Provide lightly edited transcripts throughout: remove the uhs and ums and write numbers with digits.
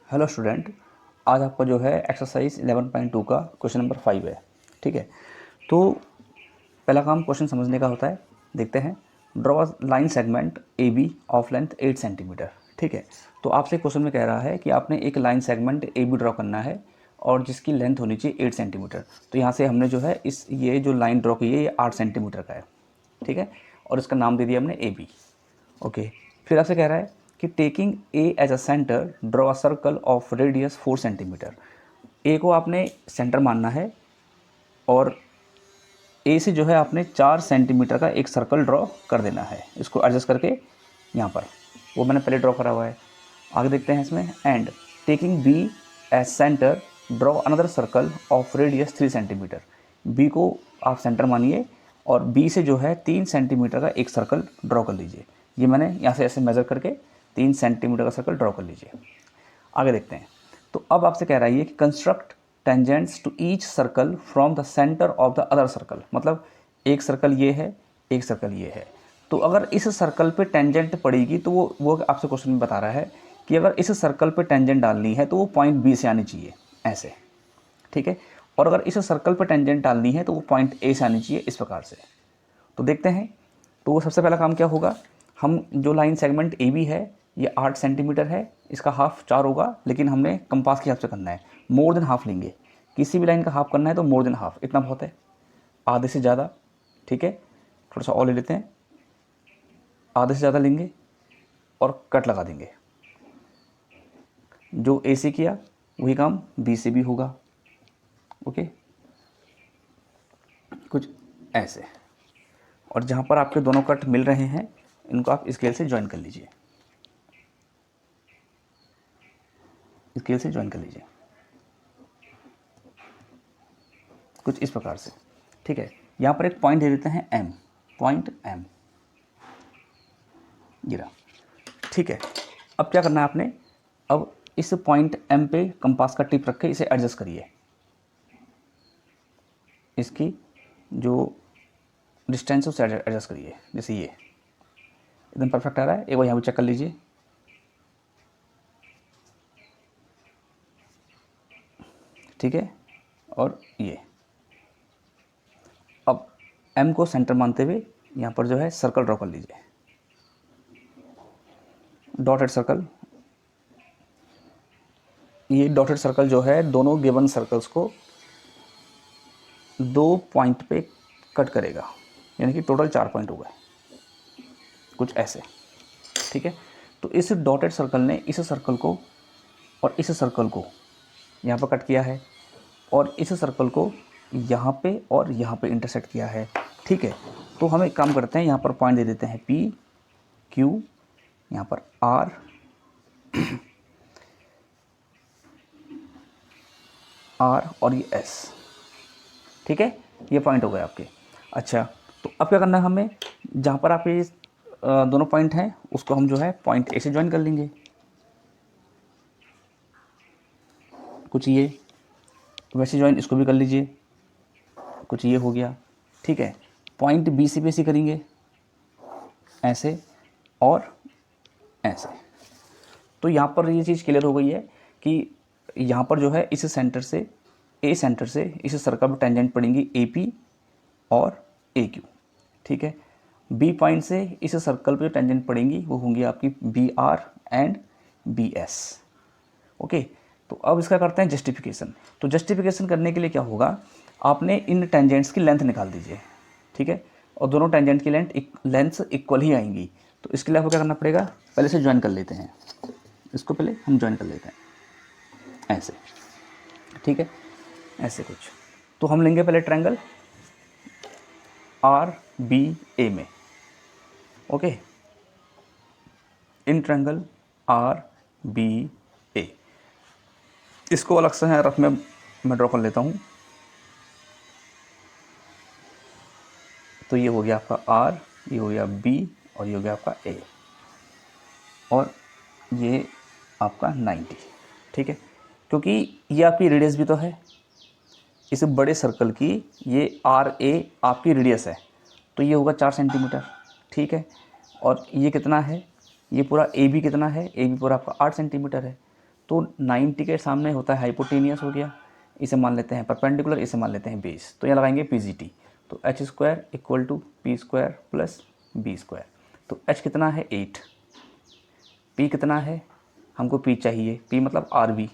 Hello student, आज आपका जो है एक्सरसाइज 11.2 का क्वेश्चन नंबर 5 है। ठीक है, तो पहला काम क्वेश्चन समझने का होता है। देखते हैं। Draw a line segment A B of length 8 centimetre. ठीक है, तो आपसे क्वेश्चन में कह रहा है कि आपने एक line segment A B draw करना है और जिसकी लेंथ होनी चाहिए 8 सेंटीमीटर। तो यहाँ से हमने जो है ये जो लाइन ड्रॉ की है ये 8 सेंटीमीटर का है। ठीक है, और इसका नाम दे दिया हमने ए बी। ओके, फिर आपसे कह रहा है कि taking A as a centre draw a circle of radius 4 centimetre. A को आपने सेंटर मानना है और ए से जो है आपने 4 सेंटीमीटर का एक सर्कल ड्रॉ कर देना है। इसको एडजस्ट करके यहाँ पर वो मैंने पहले ड्रॉ करा हुआ है। आगे देखते हैं इसमें। And taking B as centre draw another circle of radius 3 centimetre. B को आप सेंटर मानिए और बी से जो है 3 सेंटीमीटर का एक सर्कल ड्रॉ कर लीजिए। ये मैंने यहाँ से ऐसे मेज़र करके 3 सेंटीमीटर का सर्कल ड्रॉ कर लीजिए। आगे देखते हैं। तो अब आपसे कह रहा है कि construct tangents to each circle from the centre of the other circle. मतलब एक सर्कल ये है, एक सर्कल ये है। तो अगर इस सर्कल पे टेंजेंट पड़ेगी तो वो आपसे क्वेश्चन में बता रहा है कि अगर इस सर्कल पे टेंजेंट डालनी है तो वो पॉइंट बी से आनी चाहिए ऐसे। ठीक है, और अगर इस सर्कल पे टेंजेंट डालनी है तो वो पॉइंट ए से आनी चाहिए इस प्रकार से। तो देखते हैं। तो सबसे पहला काम क्या होगा, हम जो लाइन सेगमेंट ए बी है ये 8 सेंटीमीटर है, इसका हाफ 4 होगा, लेकिन हमने कंपास के हिसाब से करना है। मोर देन हाफ लेंगे। किसी भी लाइन का हाफ करना है तो मोर देन हाफ, इतना बहुत है, आधे से ज़्यादा। ठीक है, थोड़ा सा और ले लेते हैं, आधे से ज़्यादा लेंगे और कट लगा देंगे। जो ए से किया वही काम बी से भी होगा। ओके, कुछ ऐसे। और जहाँ पर आपके दोनों कट मिल रहे हैं इनको आप स्केल से ज्वाइन कर लीजिए, स्केल से ज्वाइन कर लीजिए कुछ इस प्रकार से। ठीक है, यहाँ पर एक पॉइंट दे देते हैं एम, पॉइंट एम गिरा। ठीक है, अब क्या करना है आपने, अब इस पॉइंट एम पे कंपास का टिप रख के इसे एडजस्ट करिए। इसकी जो डिस्टेंस है उसे एडजस्ट करिए। जैसे ये एकदम परफेक्ट आ रहा है, एक बार यहाँ पे चेक कर लीजिए। ठीक है, और ये अब एम को सेंटर मानते हुए यहाँ पर जो है सर्कल ड्रॉ कर लीजिए, डॉटेड सर्कल। ये डॉटेड सर्कल जो है दोनों गिवन सर्कल्स को 2 पॉइंट पे कट करेगा, यानी कि टोटल 4 पॉइंट हो गए कुछ ऐसे। ठीक है, तो इस डॉटेड सर्कल ने इस सर्कल को और इस सर्कल को यहाँ पर कट किया है और इस सर्कल को यहाँ पे और यहाँ पे इंटरसेक्ट किया है। ठीक है, तो हम एक काम करते हैं, यहाँ पर पॉइंट दे देते हैं पी क्यू, यहाँ पर आर आर और ये एस। ठीक है, ये पॉइंट हो गए आपके। अच्छा, तो अब क्या करना है हमें, जहाँ पर आप ये दोनों पॉइंट हैं उसको हम जो है पॉइंट ए से ज्वाइन कर लेंगे। कुछ ये वैसे ज्वाइन इसको भी कर लीजिए, कुछ ये हो गया। ठीक है, पॉइंट बी से भी ऐसे करेंगे, ऐसे और ऐसे। तो यहाँ पर ये चीज़ क्लियर हो गई है कि यहाँ पर जो है इस सेंटर से ए सेंटर से इस सर्कल पर टेंजेंट पड़ेंगी ए पी और ए क्यू। ठीक है, बी पॉइंट से इस सर्कल पे टेंजेंट पड़ेंगी वो होंगी आपकी B R and B S. Okay, तो अब इसका करते हैं जस्टिफिकेशन। तो जस्टिफिकेशन करने के लिए क्या होगा, आपने इन टेंजेंट्स की लेंथ निकाल दीजिए। ठीक है, और दोनों टेंजेंट की लेंथ इक्वल ही आएंगी। तो इसके लिए आपको क्या करना पड़ेगा, पहले से ज्वाइन कर लेते हैं, इसको पहले हम ज्वाइन कर लेते हैं ऐसे। ठीक है, ऐसे कुछ। तो हम लेंगे पहले ट्रायंगल आर बी ए में। Okay, in triangle R B A, इसको अलग से है रफ में मैं ड्रॉ कर लेता हूँ। तो ये हो गया आपका आर, ये हो गया बी और ये हो गया आपका ए, और ये आपका 90। ठीक है, क्योंकि ये आपकी रेडियस भी तो है इस बड़े सर्कल की, ये आर ए आपकी रेडियस है, तो ये होगा 4 सेंटीमीटर। ठीक है, और ये कितना है, ये पूरा ए बी कितना है, ए बी पूरा आपका 8 सेंटीमीटर है। तो 90 के सामने होता है हाइपोटेनियस हो गया, इसे मान लेते हैं परपेंडिकुलर, इसे मान लेते हैं बेस, तो यहाँ लगाएंगे पीजीटी। तो H square equal to P square plus B square. तो एच कितना है 8, पी कितना है, हमको पी चाहिए, पी मतलब आर बी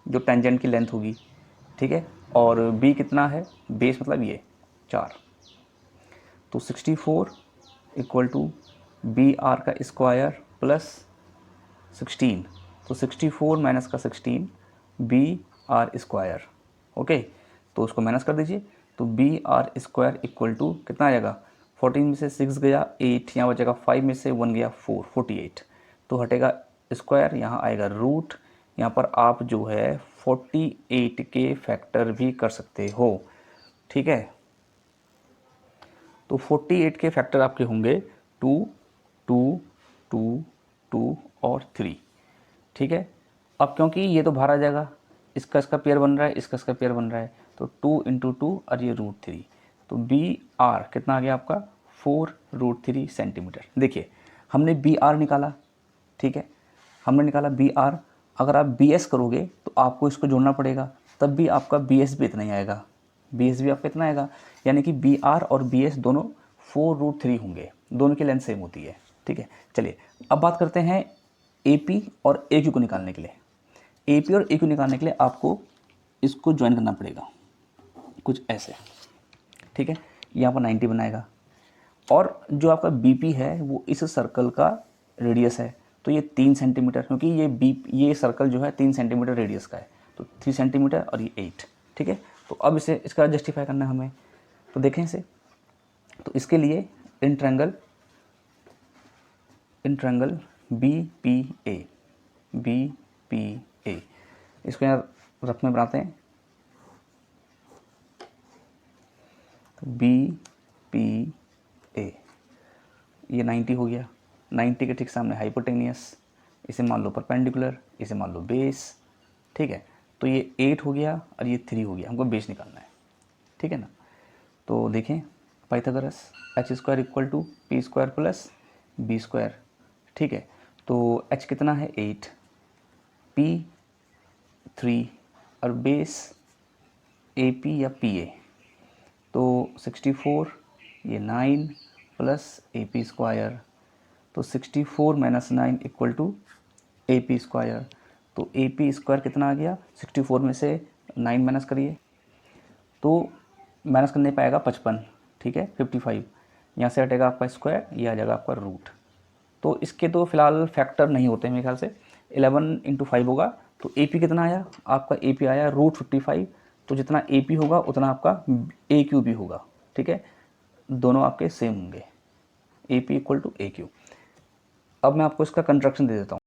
जो टेंजेंट की लेंथ होगी, ठीक है, और बी कितना है, बेस मतलब ये 4। तो 64 इक्वल टू बी आर का स्क्वायर प्लस 16, तो 64 माइनस का 16 बी आर स्क्वायर। ओके, तो उसको माइनस कर दीजिए, तो B R square equal to कितना आ जाएगा, 14 में से 6 गया 8, यहाँ बचेगा 5 में से 1 गया 4, 48, तो हटेगा स्क्वायर, यहाँ आएगा रूट। यहाँ पर आप जो है 48 के फैक्टर भी कर सकते हो, ठीक है। तो 48 के फैक्टर आपके होंगे 2, 2, 2, 2 और 3, ठीक है। अब क्योंकि ये तो बाहर आ जाएगा, इसका पेयर बन रहा है, इसका पेयर बन रहा है, तो 2 इंटू 2 और ये √3, तो बी आर कितना आ गया आपका 4√3 सेंटीमीटर। देखिए हमने बी आर निकाला, ठीक है, हमने निकाला बी आर। अगर आप बी एस करोगे तो आपको इसको जोड़ना पड़ेगा, तब भी आपका बी एस भी इतना ही आएगा, बी एस भी आपका इतना आएगा, यानी कि बी आर और बी एस दोनों 4√3 होंगे, दोनों की लेंथ सेम होती है, ठीक है। चलिए अब बात करते हैं ए पी और ए क्यू को निकालने के लिए। ए पी और ए क्यू निकालने के लिए आपको इसको ज्वाइन करना पड़ेगा कुछ ऐसे, ठीक है, यहाँ पर 90 बनाएगा, और जो आपका बी पी है वो इस सर्कल का रेडियस है, तो ये 3 सेंटीमीटर, क्योंकि ये सर्कल जो है 3 सेंटीमीटर रेडियस का है, तो 3 सेंटीमीटर और ये 8, ठीक है। तो अब इसे इसका जस्टिफाई करना है हमें, तो देखें इसे, तो इसके लिए in triangle B P A, इसको यहाँ रफ में बनाते हैं, तो बी पी ए, ये 90 हो गया, 90 के ठीक सामने हाइपोटेनियस, इसे मान लो परपेंडिकुलर, इसे मान लो बेस, ठीक है। तो ये 8 हो गया और ये 3 हो गया, हमको बेस निकालना है, ठीक है ना। तो देखें Pythagoras, H square equal to P square plus B square, ठीक है। तो एच कितना है 8, पी 3 और बेस ए पी या पी ए, तो 64 ये 9 प्लस ए पी स्क्वायर, तो 64 minus 9 equal to A P square. तो ए पी स्क्वायर कितना आ गया, 64 में से 9 माइनस करिए, तो माइनस करने पाएगा 55, ठीक है, 55, यहाँ से हटेगा आपका स्क्वायर, ये आ जाएगा आपका रूट। तो इसके तो फिलहाल फैक्टर नहीं होते मेरे ख्याल से, 11 इंटू 5 होगा, तो ए पी कितना आया आपका, ए पी आया √55, तो जितना ए पी होगा उतना आपका ए क्यू भी होगा, ठीक है, दोनों आपके सेम होंगे, A P equal to A Q. अब मैं आपको इसका कंस्ट्रक्शन दे देता हूँ।